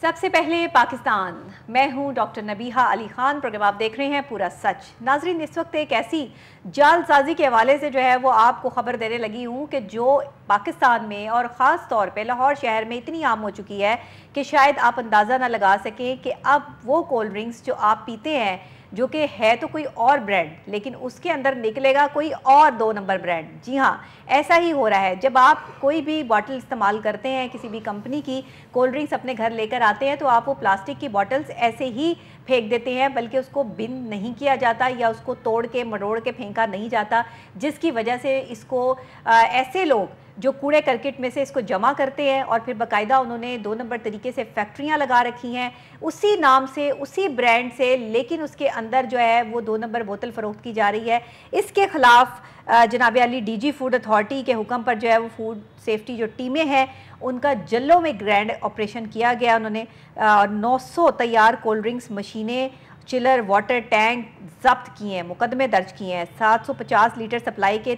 सबसे पहले पाकिस्तान, मैं हूं डॉक्टर नबीहा अली खान। प्रोग्राम आप देख रहे हैं पूरा सच। नाजरीन, इस वक्त एक ऐसी जालसाजी के हवाले से जो है वो आपको खबर देने लगी हूं कि जो पाकिस्तान में और ख़ास तौर पे लाहौर शहर में इतनी आम हो चुकी है कि शायद आप अंदाज़ा ना लगा सकें कि अब वो कोल्ड ड्रिंक्स जो आप पीते हैं, जो कि है तो कोई और ब्रांड, लेकिन उसके अंदर निकलेगा कोई और 2 नंबर ब्रांड। जी हाँ, ऐसा ही हो रहा है। जब आप कोई भी बॉटल इस्तेमाल करते हैं, किसी भी कंपनी की कोल्ड ड्रिंक्स अपने घर लेकर आते हैं, तो आप वो प्लास्टिक की बॉटल्स ऐसे ही फेंक देते हैं, बल्कि उसको बिन नहीं किया जाता या उसको तोड़ के मरोड़ के फेंका नहीं जाता, जिसकी वजह से इसको ऐसे लोग जो कूड़े करकट में से इसको जमा करते हैं और फिर बाकायदा उन्होंने 2 नंबर तरीके से फैक्ट्रियां लगा रखी हैं उसी नाम से, उसी ब्रांड से, लेकिन उसके अंदर जो है वो 2 नंबर बोतल फ़रोख्त की जा रही है। इसके खिलाफ जनाब अली डीजी फूड अथॉरिटी के हुक्म पर जो है वो फूड सेफ्टी जो टीमें हैं उनका जल्लों में ग्रैंड ऑपरेशन किया गया। उन्होंने 900 तैयार कोल्ड ड्रिंक्स मशीनें, चिलर, वाटर टैंक जब्त किए हैं, मुकदमे दर्ज किए हैं। 750 लीटर सप्लाई के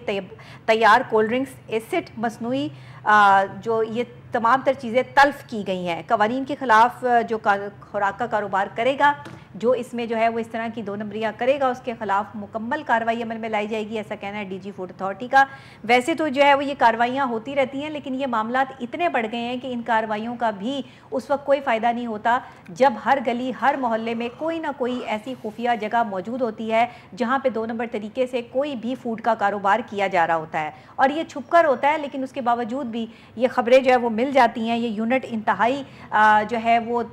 तैयार कोल्ड ड्रिंक्स, एसिड, मसनूई जो ये तमाम तर चीज़ें तल्फ की गई हैं। कवानीन के ख़िलाफ़ जो खुराक का कारोबार करेगा, जो इसमें जो है वो इस तरह की 2 नंबरियाँ करेगा, उसके खिलाफ मुकम्मल कार्रवाई अमल में लाई जाएगी, ऐसा कहना है डीजी फूड अथॉरिटी का। वैसे तो जो है वो ये कार्रवाइयाँ होती रहती हैं, लेकिन ये मामला इतने बढ़ गए हैं कि इन कार्रवाइयों का भी उस वक्त कोई फ़ायदा नहीं होता जब हर गली, हर मोहल्ले में कोई ना कोई ऐसी खुफिया जगह मौजूद होती है जहाँ पे 2 नंबर तरीके से कोई भी फूड का कारोबार किया जा रहा होता है। और ये छुपकर होता है, लेकिन उसके बावजूद भी ये खबरें जो है वो मिल जाती हैं। ये यूनिट इंतहाई जो है वो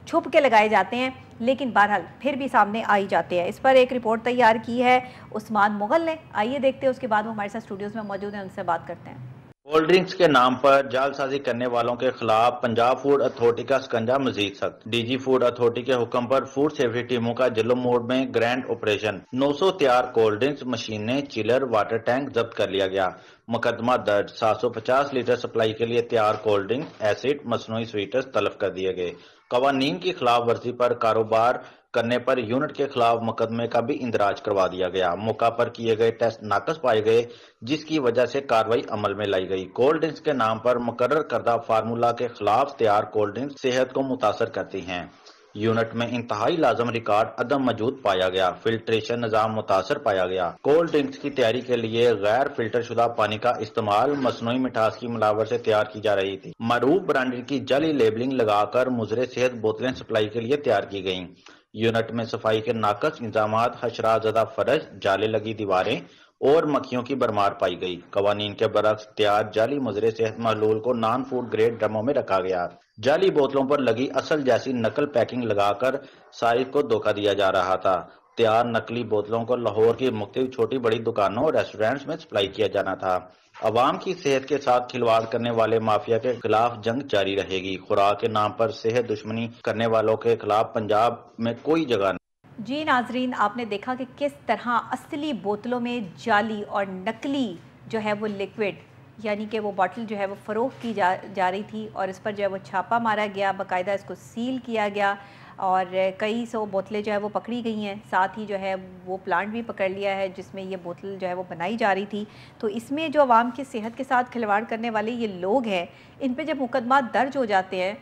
छुप के लगाए जाते हैं, लेकिन बहरहाल फिर भी सामने आ ही जाते हैं। इस पर एक रिपोर्ट तैयार की है उस्मान मुगल ने। आइए देखते हैं, उसके बाद वो हमारे साथ स्टूडियोज़ में मौजूद हैं, उनसे बात करते हैं। कोल्ड ड्रिंक्स के नाम पर जालसाजी करने वालों के खिलाफ पंजाब फूड अथॉरिटी का शिकंजा मजीद सख्त। डीजी फूड अथॉरिटी के हुक्म पर फूड सेफ्टी टीमों का जिलो मोड में ग्रैंड ऑपरेशन। 900 तैयार कोल्ड ड्रिंक्स मशीनें, चिलर, वाटर टैंक जब्त कर लिया गया। मुकदमा दर्ज। 750 लीटर सप्लाई के लिए तैयार कोल्ड ड्रिंक, एसिड, मसनूई स्वीटर्स तलब कर दिए गए। कवानीन की खिलाफ वर्जी पर कारोबार करने पर यूनिट के खिलाफ मुकदमे का भी इंदराज करवा दिया गया। मौका पर किए गए टेस्ट नाकस पाए गए, जिसकी वजह से कार्रवाई अमल में लाई गई। कोल्ड ड्रिंक्स के नाम पर मुकर्रर करदा फार्मूला के खिलाफ तैयार कोल्ड ड्रिंक्स सेहत को मुतासर करती हैं। यूनिट में इंतहाई लाजम रिकॉर्ड अदम मौजूद पाया गया। फिल्ट्रेशन निजाम मुतासर पाया गया। कोल्ड ड्रिंक्स की तैयारी के लिए गैर फिल्टर शुदा पानी का इस्तेमाल मसनूई मिठास की मिलावट से तैयार की जा रही थी। मरूफ ब्रांडेड की जाली लेबलिंग लगाकर मुजरे सेहत बोतलें सप्लाई के लिए तैयार की गयी। यूनिट में सफाई के नाकस इंतजाम, हशराजदा फर्श, जाले लगी दीवारें और मक्खियों की भरमार पाई गई। कवानीन के बरक्स तैयार जाली मुजरे सेहत महलूल को नॉन फूड ग्रेड ड्रमों में रखा गया। जाली बोतलों पर लगी असल जैसी नकल पैकिंग लगाकर सारिफ को धोखा दिया जा रहा था। तैयार नकली बोतलों को लाहौर की मुख्तलिफ छोटी बड़ी दुकानों और रेस्टोरेंट्स में सप्लाई किया जाना था। अवाम की सेहत के साथ खिलवाड़ करने वाले माफिया के खिलाफ जंग जारी रहेगी। खुराक के नाम पर सेहत दुश्मनी करने वालों के खिलाफ पंजाब में कोई जगह नहीं। जी नाजरीन, आपने देखा कि किस तरह असली बोतलों में जाली और नकली जो है वो लिक्विड, यानी कि वो बॉटल जो है वो फ़रोख्त की जा रही थी, और इस पर जो है वो छापा मारा गया, बाकायदा इसको सील किया गया और कई सौ बोतलें जो है वो पकड़ी गई हैं। साथ ही जो है वो प्लांट भी पकड़ लिया है जिसमें ये बोतल जो है वो बनाई जा रही थी। तो इसमें जो आवाम की सेहत के साथ खिलवाड़ करने वाले ये लोग हैं, इन पे जब मुकदमा दर्ज हो जाते हैं,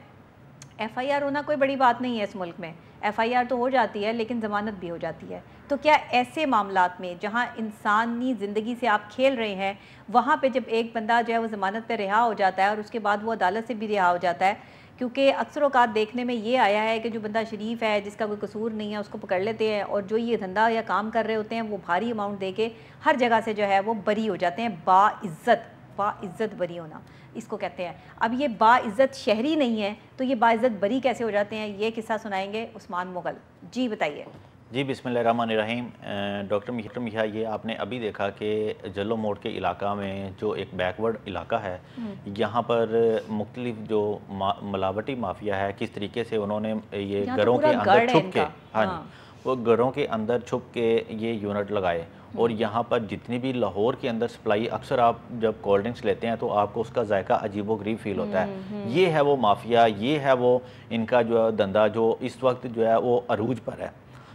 FIR होना कोई बड़ी बात नहीं है इस मुल्क में। FIR तो हो जाती है, लेकिन ज़मानत भी हो जाती है। तो क्या ऐसे मामलात में जहां इंसानी ज़िंदगी से आप खेल रहे हैं, वहां पे जब एक बंदा जो है वो ज़मानत पे रिहा हो जाता है और उसके बाद वो अदालत से भी रिहा हो जाता है, क्योंकि अक्सर औक़ात देखने में ये आया है कि जो बंदा शरीफ है, जिसका कोई कसूर नहीं है, उसको पकड़ लेते हैं, और जो ये धंधा या काम कर रहे होते हैं वो भारी अमाउंट दे के हर जगह से जो है वो बरी हो जाते हैं। बाइज़्ज़त बरी होना इसको कहते हैं। अब ये बाइज़्ज़त शहरी नहीं है, तो ये बाइज़्ज़त बरी कैसे हो जाते हैं, ये किस्सा सुनाएंगे उस्मान मुगल। जी बताइए। जी बिस्मिल्लाहिर्रहमानिर्रहीम। डॉक्टर मिया, ये आपने अभी देखा कि जल्लो मोड़ के इलाका में जो एक बैकवर्ड इलाका है, यहाँ पर मुख्तलिफ जो मिलावटी माफिया है, किस तरीके से उन्होंने ये घरों के अंदर छुप के, हाँ जी, वो घरों के अंदर छुप के ये यूनिट लगाए। और यहाँ पर जितनी भी लाहौर के अंदर सप्लाई, अक्सर आप जब कोल्ड ड्रिंक्स लेते हैं तो आपको उसका जायका अजीबो गरीब फील होता है। ये है वो माफिया, ये है वो इनका जो धंधा जो इस वक्त जो है वो अरूज पर है।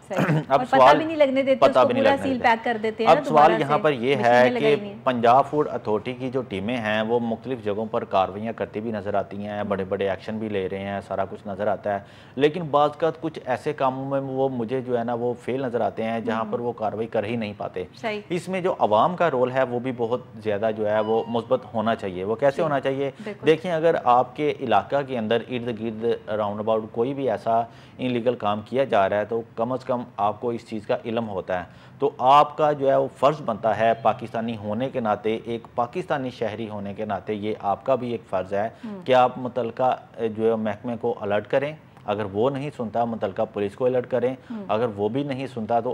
अब पता भी नहीं लगने देते, उसको पूरा सील पैक कर देते हैं। अब सवाल यहाँ पर ये है कि पंजाब फूड अथॉरिटी की जो टीमें हैं वो मुख्तलिफ जगहों पर कार्रवाइयाँ करती भी नज़र आती हैं, बड़े बड़े एक्शन भी ले रहे हैं, सारा कुछ नज़र आता है। लेकिन बाज़ का कुछ ऐसे कामों में वो मुझे जो है ना वो फेल नज़र आते हैं जहाँ पर वो कार्रवाई कर ही नहीं पाते। इसमें जो अवाम का रोल है वो भी बहुत ज़्यादा जो है वो मुस्बत होना चाहिए। वो कैसे होना चाहिए? देखें, अगर आपके इलाका के अंदर इर्द गिर्द राउंड अबाउट कोई भी ऐसा इनलीगल काम किया जा रहा है तो कम से कम आपको इस चीज़ का इल्म होता है। तो आपका जो है वो फ़र्ज़ बनता है पाकिस्तानी होने के नाते, एक पाकिस्तानी शहरी होने के नाते, ये आपका भी एक फ़र्ज़ है कि आप मुतलका जो है महकमे को अलर्ट करें। अगर वो नहीं सुनता, मुतलका पुलिस को अलर्ट करें। अगर वो भी नहीं सुनता तो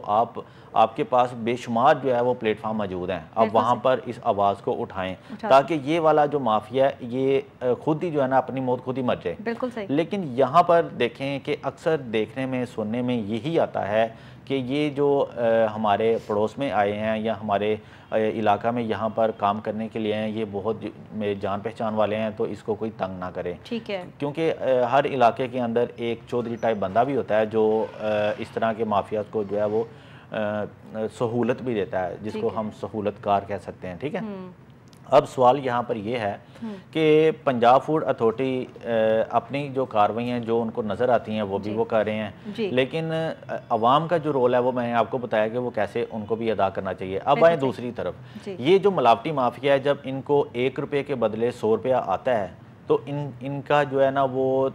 आपके पास बेशुमार जो है वो प्लेटफार्म मौजूद हैं, आप वहाँ पर इस आवाज़ को उठाएं ताकि ये वाला जो माफिया है ये खुद ही जो है ना अपनी मौत खुद ही मर जाए। बिल्कुल सही। लेकिन यहाँ पर देखें कि अक्सर देखने में सुनने में यही आता है कि ये जो हमारे पड़ोस में आए हैं या हमारे इलाका में यहाँ पर काम करने के लिए हैं, ये बहुत मेरे जान पहचान वाले हैं तो इसको कोई तंग ना करे। ठीक है। क्योंकि हर इलाके के अंदर एक चौधरी टाइप बंदा भी होता है जो इस तरह के माफिया को जो है वो सहूलत भी देता है, जिसको हम सहूलतकार कह सकते हैं। ठीक है। अब सवाल यहाँ पर यह है कि पंजाब फूड अथॉरिटी अपनी जो कार्रवाइयाँ जो उनको नज़र आती हैं वो भी वो कर रहे हैं, लेकिन अवाम का जो रोल है वो मैंने आपको बताया कि वो कैसे उनको भी अदा करना चाहिए। अब आए दूसरी तरफ, ये जो मिलावटी माफिया है, जब इनको 1 रुपये के बदले 100 रुपया आता है तो इनका जो है ना वो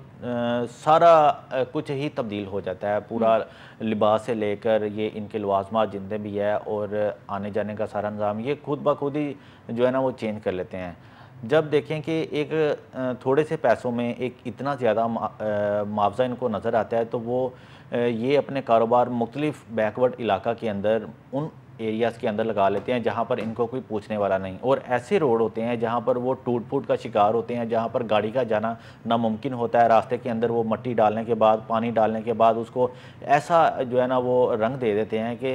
सारा कुछ ही तब्दील हो जाता है। पूरा लिबास से लेकर ये इनके लवाजमात जितने भी है और आने जाने का सारा निज़ाम ये खुद ब खुद ही जो है ना वो चेंज कर लेते हैं। जब देखें कि एक थोड़े से पैसों में एक इतना ज़्यादा मुआवजा इनको नज़र आता है तो वो ये अपने कारोबार मुख्तलिफ बैकवर्ड इलाका के अंदर उन एरियाज़ के अंदर लगा लेते हैं जहाँ पर इनको कोई पूछने वाला नहीं, और ऐसे रोड होते हैं जहाँ पर वो टूट फूट का शिकार होते हैं, जहाँ पर गाड़ी का जाना नामुमकिन होता है। रास्ते के अंदर वो मिट्टी डालने के बाद, पानी डालने के बाद उसको ऐसा जो है ना वो रंग दे देते हैं कि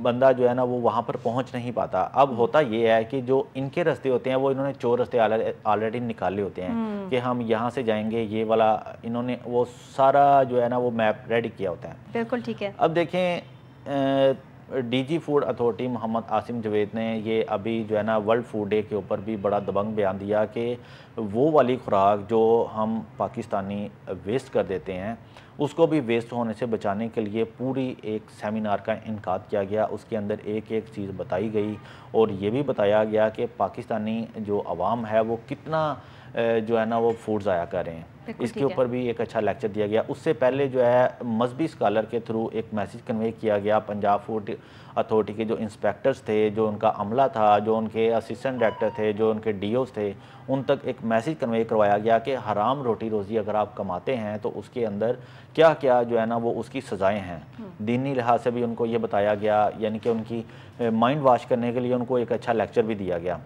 बंदा जो है ना वो वहाँ पर पहुँच नहीं पाता। अब होता ये है कि जो इनके रास्ते होते हैं वो इन्होंने 4 रास्ते ऑलरेडी निकाले होते हैं कि हम यहाँ से जाएंगे, ये वाला इन्होंने वो सारा जो है ना वो मैप रेडी किया होता है। बिल्कुल ठीक है। अब देखें, DG food authority Mohammed Asim Javed ने ये अभी जो है ना वर्ल्ड फूड डे के ऊपर भी बड़ा दबंग बयान दिया कि वो वाली खुराक जो हम पाकिस्तानी वेस्ट कर देते हैं उसको भी वेस्ट होने से बचाने के लिए पूरी एक सेमिनार का इनकाद किया गया। उसके अंदर एक एक चीज़ बताई गई और ये भी बताया गया कि पाकिस्तानी जो अवाम है वो कितना जो है ना वो फूड ज़ाया कर रहे हैं। इसके ऊपर भी एक अच्छा लेक्चर दिया गया। उससे पहले जो है मजहबी स्कॉलर के थ्रू एक मैसेज कन्वे किया गया। पंजाब फूड अथॉरिटी के जो इंस्पेक्टर्स थे, जो उनका अमला था, जो उनके असिस्टेंट डायरेक्टर थे, जो उनके डीओस थे, उन तक एक मैसेज कन्वे करवाया गया कि हराम रोटी रोज़ी अगर आप कमाते हैं तो उसके अंदर क्या क्या जो है ना वो उसकी सज़ाएँ हैं। दीनी लिहाज से भी उनको ये बताया गया, यानी कि उनकी माइंड वॉश करने के लिए उनको एक अच्छा लेक्चर भी दिया गया।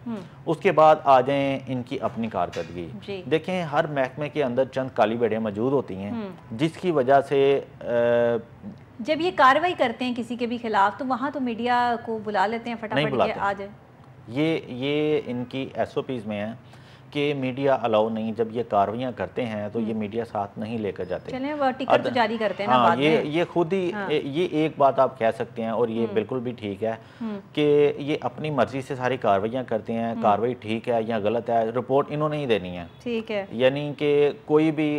उसके बाद आ जाएँ इनकी अपनी कारकर्दगी। देखें, हर महकमे के अंदर चंद काली भेड़ें मौजूद होती हैं जिसकी वजह से जब ये कार्रवाई करते हैं किसी के भी खिलाफ तो वहाँ तो मीडिया को बुला लेते हैं फटाफट आ जाए। ये इनकी SOPs में है कि मीडिया अलाउ नहीं, जब ये कार्रवाइयाँ करते हैं तो ये मीडिया साथ नहीं लेकर जाते। चलें वो टिकट तो जारी करते हैं ना बाद में। ये खुद ही ये एक बात आप कह सकते हैं और ये बिल्कुल भी ठीक है कि ये अपनी मर्जी से सारी कार्रवाइयाँ करते हैं। कार्रवाई ठीक है या गलत है, रिपोर्ट इन्होंने ही देनी है। ठीक है। यानी कि कोई भी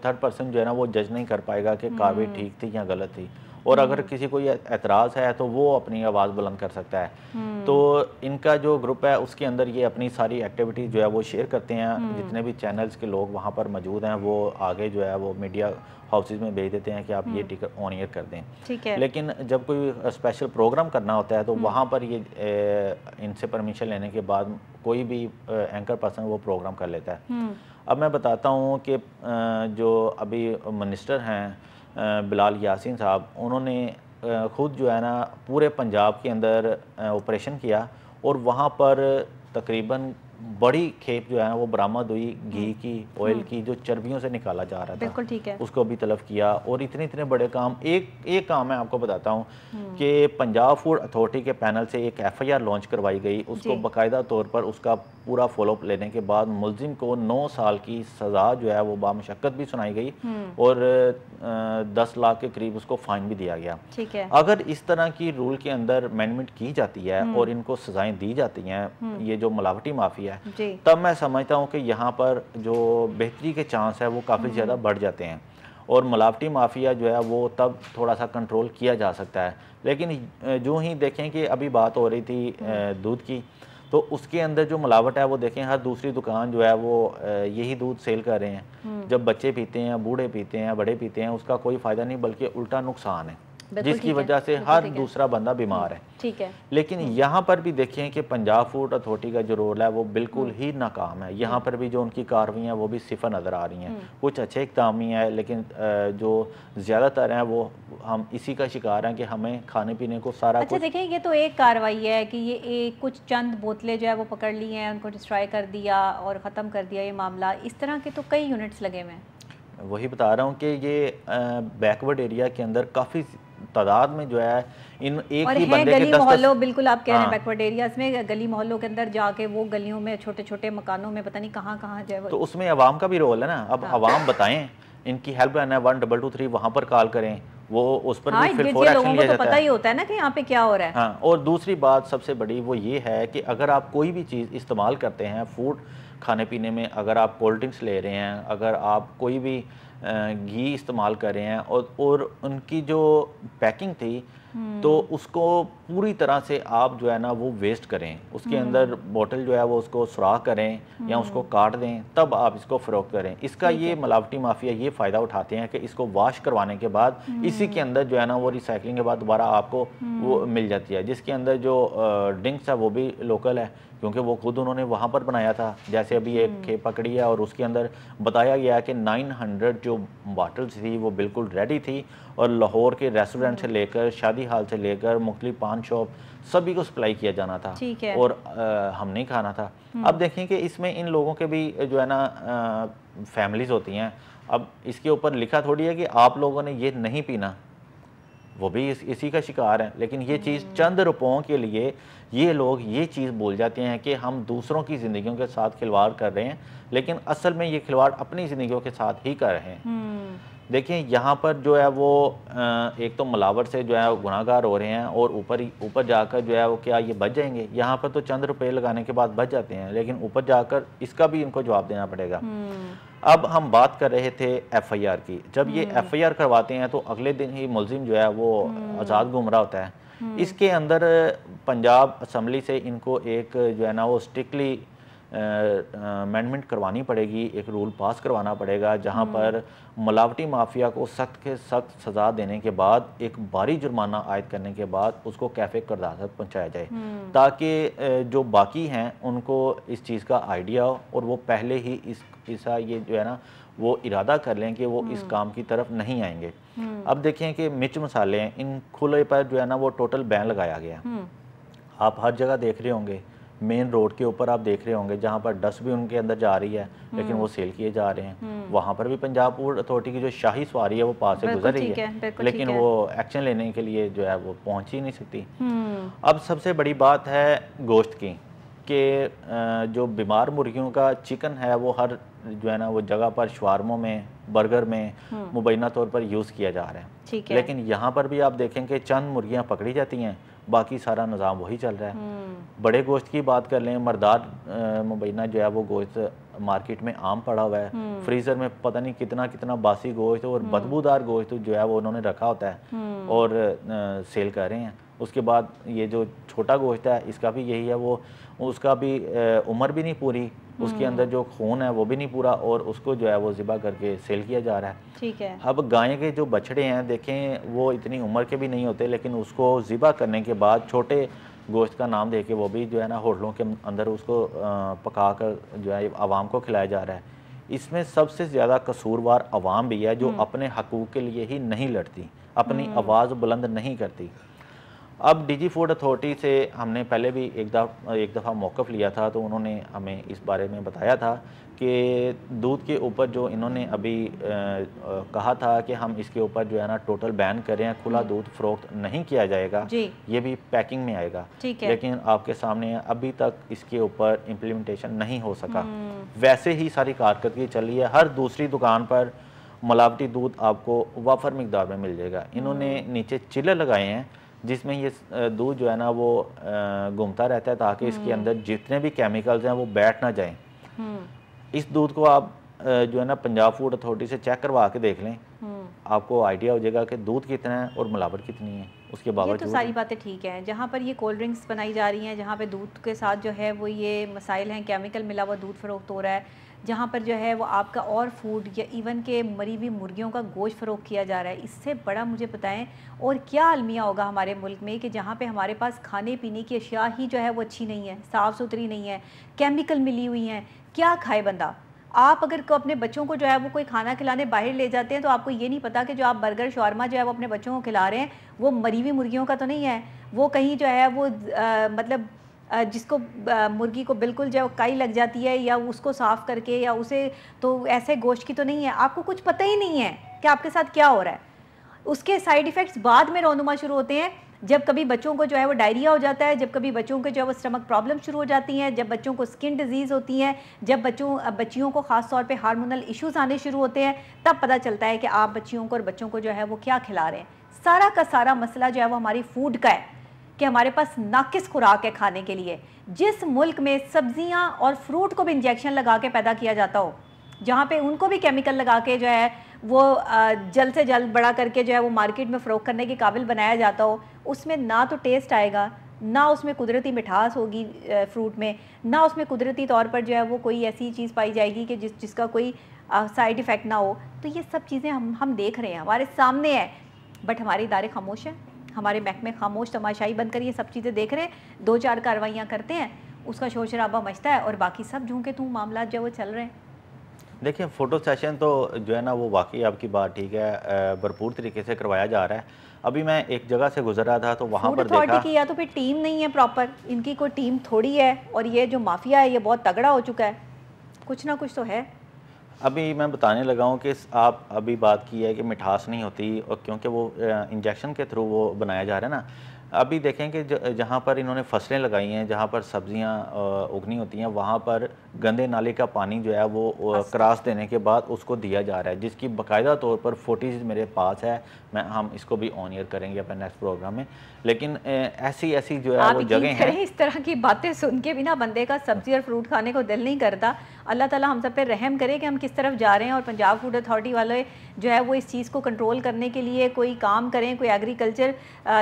थर्ड पर्सन जो है ना वो जज नहीं कर पाएगा कि कार्रवाई ठीक थी या गलत थी, और अगर किसी को एतराज़ है तो वो अपनी आवाज़ बुलंद कर सकता है। तो इनका जो ग्रुप है उसके अंदर ये अपनी सारी एक्टिविटी जो है वो शेयर करते हैं। जितने भी चैनल्स के लोग वहाँ पर मौजूद हैं वो आगे जो है वो मीडिया हाउसेज में भेज देते हैं कि आप ये टिकट ऑन एयर कर दें। ठीक है। लेकिन जब कोई स्पेशल प्रोग्राम करना होता है तो वहाँ पर ये इनसे परमिशन लेने के बाद कोई भी एंकर पर्सन वो प्रोग्राम कर लेता है। अब मैं बताता हूँ कि जो अभी मिनिस्टर हैं बिलाल यासीन साहब, उन्होंने ख़ुद जो है ना पूरे पंजाब के अंदर ऑपरेशन किया और वहाँ पर तकरीबन बड़ी खेप जो है वो बरामद हुई घी की, ऑयल की, जो चर्बियों से निकाला जा रहा था। बिल्कुल ठीक है। उसको भी तलब किया। और इतने इतने बड़े काम, एक काम मैं आपको बताता हूँ कि पंजाब फूड अथॉरिटी के पैनल से एक FIR लॉन्च करवाई गई। उसको बाकायदा तौर पर उसका पूरा फॉलोअप लेने के बाद मुलजिम को 9 साल की सज़ा जो है वो बामशक्कत भी सुनाई गई और 10 लाख के करीब उसको फाइन भी दिया गया। ठीक है। अगर इस तरह की रूल के अंदर अमेंडमेंट की जाती है और इनको सजाएं दी जाती हैं, ये जो मिलावटी माफिया है, तब मैं समझता हूँ कि यहाँ पर जो बेहतरी के चांस है वो काफ़ी ज़्यादा बढ़ जाते हैं और मिलावटी माफिया जो है वो तब थोड़ा सा कंट्रोल किया जा सकता है। लेकिन जो ही देखें कि अभी बात हो रही थी दूध की, तो उसके अंदर जो मिलावट है वो देखें, हर दूसरी दुकान जो है वो यही दूध सेल कर रहे हैं। जब बच्चे पीते हैं, बूढ़े पीते हैं, बड़े पीते हैं, उसका कोई फ़ायदा नहीं बल्कि उल्टा नुकसान है, जिसकी वजह से हर दूसरा बंदा बीमार है। ठीक है। लेकिन यहाँ पर भी देखें कि पंजाब फूड अथॉरिटी का जो रोल है वो बिल्कुल ही नाकाम है। यहाँ पर भी जो उनकी कार्रवाइयाँ वो भी सिफर नज़र आ रही हैं। कुछ अच्छे इक़दाम ही है, लेकिन जो ज़्यादातर हैं वो हम इसी का शिकार हैं कि हमें खाने पीने को सारा अच्छा देखें, ये तो एक कार्रवाई है कि ये कुछ चंद बोतलें जो है वो पकड़ ली हैं, उनको डिस्ट्रॉय कर दिया और ख़त्म कर दिया ये मामला। इस तरह के तो कई यूनिट्स लगे हुए हैं। वही बता रहा हूँ कि ये बैकवर्ड एरिया के अंदर काफ़ी तादाद में जो है इन एक ही बंदे के 10 मोहल्लों, बिल्कुल आप कह रहे हैं बैकवर्ड एरियाज में, गली मोहल्लों के अंदर जाके वो गलियों में छोटे छोटे मकानों में पता नहीं कहाँ जो है, तो उसमें अवाम का भी रोल है ना। अब अवाम बताएं, इनकी हेल्पलाइन है 1223, वहाँ पर कॉल करें, वो उस पर भी फिर फौरन एक्शन लिया जाता है। पता ही होता है ना कि यहाँ पे क्या हो रहा है। हाँ, और दूसरी बात सबसे बड़ी वो ये है कि अगर आप कोई भी चीज़ इस्तेमाल करते हैं फूड खाने पीने में, अगर आप कोल्ड ड्रिंक्स ले रहे हैं, अगर आप कोई भी घी इस्तेमाल कर रहे हैं और उनकी जो पैकिंग थी तो उसको पूरी तरह से आप जो है ना वो वेस्ट करें, उसके अंदर बोतल जो है वो उसको सुराख करें या उसको काट दें, तब आप इसको फ़रोख्त करें। इसका ये मिलावटी माफिया ये फ़ायदा उठाते हैं कि इसको वॉश करवाने के बाद इसी के अंदर जो है ना वो रिसाइकलिंग के बाद दोबारा आपको वो मिल जाती है, जिसके अंदर जो ड्रिंक्स है वो भी लोकल है क्योंकि वो खुद उन्होंने वहाँ पर बनाया था। जैसे अभी एक खेप पकड़ी है और उसके अंदर बताया गया कि 900 जो बॉटल्स थी वो बिल्कुल रेडी थी और लाहौर के रेस्टोरेंट से लेकर शादी हाल से लेकर मुख्तलिफ पान शॉप सभी को सप्लाई किया जाना था और हम नहीं खाना था। अब देखें कि इसमें इन लोगों के भी जो है ना फैमिलीज होती हैं। अब इसके ऊपर लिखा थोड़ी है कि आप लोगों ने ये नहीं पीना, वो भी इसी का शिकार है। लेकिन ये चीज़ चंद रुपयों के लिए ये लोग ये चीज़ भूल जाते हैं कि हम दूसरों की ज़िंदगियों के साथ खिलवाड़ कर रहे हैं, लेकिन असल में ये खिलवाड़ अपनी ज़िंदगियों के साथ ही कर रहे हैं। देखिए यहाँ पर जो है वो एक तो मिलावट से जो है गुनाहगार हो रहे हैं और ऊपर जाकर जो है वो क्या ये बच जाएंगे? यहाँ पर तो चंद रुपए लगाने के बाद बच जाते हैं, लेकिन ऊपर जाकर इसका भी इनको जवाब देना पड़ेगा। अब हम बात कर रहे थे FIR की। जब ये FIR करवाते हैं तो अगले दिन ही मुलजिम जो है वो आज़ाद घूम रहा होता है। इसके अंदर पंजाब असम्बली से इनको एक जो है ना वो स्ट्रिक्टली अमेंडमेंट करवानी पड़ेगी, एक रूल पास करवाना पड़ेगा जहां पर मिलावटी माफिया को सख्त के सख्त सज़ा देने के बाद, एक भारी जुर्माना आयद करने के बाद उसको कैफे करदार तक पहुँचाया जाए, ताकि जो बाकी हैं उनको इस चीज़ का आइडिया हो और वो पहले ही इसका ये जो है ना वो इरादा कर लें कि वो इस काम की तरफ नहीं आएंगे। अब देखें कि मिर्च मसाले हैं, इन खुले पर जो है ना वो टोटल बैन लगाया गया। आप हर जगह देख रहे होंगे, मेन रोड के ऊपर आप देख रहे होंगे जहाँ पर डस्टबिन उनके अंदर जा रही है लेकिन वो सेल किए जा रहे हैं। वहाँ पर भी पंजाब फूड अथॉरिटी की जो शाही सवारी है वो पास से गुजर रही है, लेकिन वो एक्शन लेने के लिए जो है वो पहुँच ही नहीं सकती। अब सबसे बड़ी बात है गोश्त की कि जो बीमार मुर्गियों का चिकन है वो हर जो है ना वो जगह पर शवारमों में, बर्गर में मुबैना तौर पर यूज़ किया जा रहा है। लेकिन यहाँ पर भी आप देखें कि चंद मुर्गियाँ पकड़ी जाती हैं, बाकी सारा निज़ाम वही चल रहा है। बड़े गोश्त की बात कर लें, मर्दार मुबैना जो है वो गोश्त मार्केट में आम पड़ा हुआ है, फ्रीज़र में पता नहीं कितना कितना बासी गोश्त और बदबूदार गोश्त जो है वो उन्होंने रखा होता है और सेल कर रहे हैं। उसके बाद ये जो छोटा गोश्त है इसका भी यही है, वो उसका भी उम्र भी नहीं पूरी, उसके अंदर जो खून है वो भी नहीं पूरा और उसको जो है वो ज़िबा करके सेल किया जा रहा है। ठीक है। अब गाय के जो बछड़े हैं देखें वो इतनी उम्र के भी नहीं होते, लेकिन उसको ज़िबा करने के बाद छोटे गोश्त का नाम दे के वो भी जो है ना होटलों के अंदर उसको पका कर जो है आवाम को खिलाया जा रहा है। इसमें सबसे ज़्यादा कसूरवार आवाम भी है जो अपने हकूक़ के लिए ही नहीं लड़ती, अपनी आवाज़ बुलंद नहीं करती। अब डीजी फूड अथॉरिटी से हमने पहले भी एक दफ़ा मौक़िफ़ लिया था, तो उन्होंने हमें इस बारे में बताया था कि दूध के ऊपर जो इन्होंने अभी कहा था कि हम इसके ऊपर जो है ना टोटल बैन करें, खुला दूध फ़रोख्त नहीं किया जाएगा, ये भी पैकिंग में आएगा। लेकिन आपके सामने अभी तक इसके ऊपर इम्प्लीमेंटेशन नहीं हो सका। वैसे ही सारी कारकर्दगी चल रही है, हर दूसरी दुकान पर मिलावटी दूध आपको वाफर मिकदार में मिल जाएगा। इन्होंने नीचे चिल्ले लगाए हैं जिसमें ये दूध जो है ना वो घूमता रहता है ताकि इसके अंदर जितने भी केमिकल्स हैं वो बैठ ना जाएं। इस दूध को आप जो है ना पंजाब फूड अथॉरिटी से चेक करवा के देख लें, आपको आइडिया हो जाएगा कि दूध कितना है और मिलावट कितनी है। उसके बावजूद तो सारी बातें ठीक हैं, जहाँ पर ये कोल्ड ड्रिंक्स बनाई जा रही हैं, जहाँ पे दूध के साथ जो है वो ये मसाइल हैं, केमिकल मिला हुआ दूध फ़रोख्त हो रहा है, जहाँ पर जो है वो आपका और फूड या इवन के मरी हुई मुर्गियों का गोश्त फ़रोख्त किया जा रहा है। इससे बड़ा मुझे बताएं और क्या अलमिया होगा हमारे मुल्क में कि जहाँ पे हमारे पास खाने पीने की अशिया ही जो है वो अच्छी नहीं है, साफ़ सुथरी नहीं है, केमिकल मिली हुई हैं। क्या खाए बंदा? आप अगर को अपने बच्चों को जो है वो कोई खाना खिलाने बाहर ले जाते हैं तो आपको ये नहीं पता कि जो आप बर्गर शॉर्मा जो है वो अपने बच्चों को खिला रहे हैं वो मरी हुई मुर्गियों का तो नहीं है, वो कहीं जो है वो मतलब जिसको मुर्गी को बिल्कुल जो काई लग जाती है या उसको साफ़ करके या उसे तो ऐसे गोश्त की तो नहीं है। आपको कुछ पता ही नहीं है कि आपके साथ क्या हो रहा है। उसके साइड इफ़ेक्ट्स बाद में रौनुमा शुरू होते हैं, जब कभी बच्चों को जो है वो डायरिया हो जाता है, जब कभी बच्चों के जो है वो स्टमक प्रॉब्लम शुरू हो जाती हैं, जब बच्चों को स्किन डिजीज़ होती हैं, जब बच्चियों को ख़ास तौर पे हार्मोनल इश्यूज़ आने शुरू होते हैं, तब पता चलता है कि आप बच्चियों को और बच्चों को जो है वो क्या खिला रहे हैं। सारा का सारा मसला जो है वो हमारी फूड का है कि हमारे पास नाकिस खुराक है खाने के लिए। जिस मुल्क में सब्जियां और फ्रूट को भी इंजेक्शन लगा के पैदा किया जाता हो, जहाँ पे उनको भी केमिकल लगा के जो है वो जल्द से जल्द बड़ा करके जो है वो मार्केट में फ़रोख्त करने के काबिल बनाया जाता हो, उसमें ना तो टेस्ट आएगा, ना उसमें कुदरती मिठास होगी फ्रूट में, ना उसमें कुदरती तौर पर जो है वो कोई ऐसी चीज़ पाई जाएगी कि जिसका कोई साइड इफ़ेक्ट ना हो। तो ये सब चीज़ें हम देख रहे हैं, हमारे सामने है, बट हमारे इदारे खामोश हैं, हमारे महकमे खामोश तमाशाई बनकर ये सब चीज़ें देख रहे हैं, 2-4 कार्रवाइयाँ करते हैं, उसका शोर शराबा मचता है और बाकी सब झूम तू मामला जो वो चल रहे हैं। देखिए फ़ोटो सेशन तो जो है ना वो वाकई आपकी बात ठीक है, भरपूर तरीके से करवाया जा रहा है। अभी मैं एक जगह से गुजर रहा था तो वहाँ पर देखा की या तो फिर टीम नहीं है प्रॉपर, इनकी कोई टीम थोड़ी है और ये जो माफिया है ये बहुत तगड़ा हो चुका है, कुछ ना कुछ तो है। अभी मैं बताने लगा हूँ कि आप अभी बात की है कि मिठास नहीं होती और क्योंकि वो इंजेक्शन के थ्रू वो बनाया जा रहा है ना। अभी देखें कि जहाँ पर इन्होंने फसलें लगाई हैं, जहाँ पर सब्जियाँ उगनी होती हैं, वहाँ पर गंदे नाले का पानी जो है वो क्रॉस देने के बाद उसको दिया जा रहा है, जिसकी बाकायदा तौर पर फोटोज मेरे पास है। हम इसको भी ऑन एयर करेंगे अपने नेक्स्ट प्रोग्राम में। लेकिन ऐसी जो है वो जगह है, इस तरह की बातें सुन के भी ना बंदे का सब्जी और फ्रूट खाने को दिल नहीं करता। अल्लाह ताला हम सब पे रहम करे कि हम किस तरफ जा रहे हैं और पंजाब फूड अथॉरिटी वाले जो है वो इस चीज़ को कंट्रोल करने के लिए कोई काम करें, कोई एग्रीकल्चर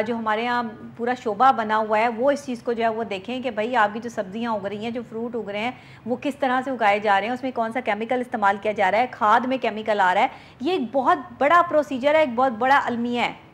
जो हमारे यहाँ पूरा शोबा बना हुआ है वो इस चीज़ को जो है वो देखें कि भाई आपकी जो सब्जियाँ उग रही हैं, जो फ्रूट उग रहे हैं, वो किस तरह से उगाए जा रहे हैं, उसमें कौन सा केमिकल इस्तेमाल किया जा रहा है, खाद में केमिकल आ रहा है। ये एक बहुत बड़ा प्रोसीजर है, एक बहुत बड़ा अलमिया है।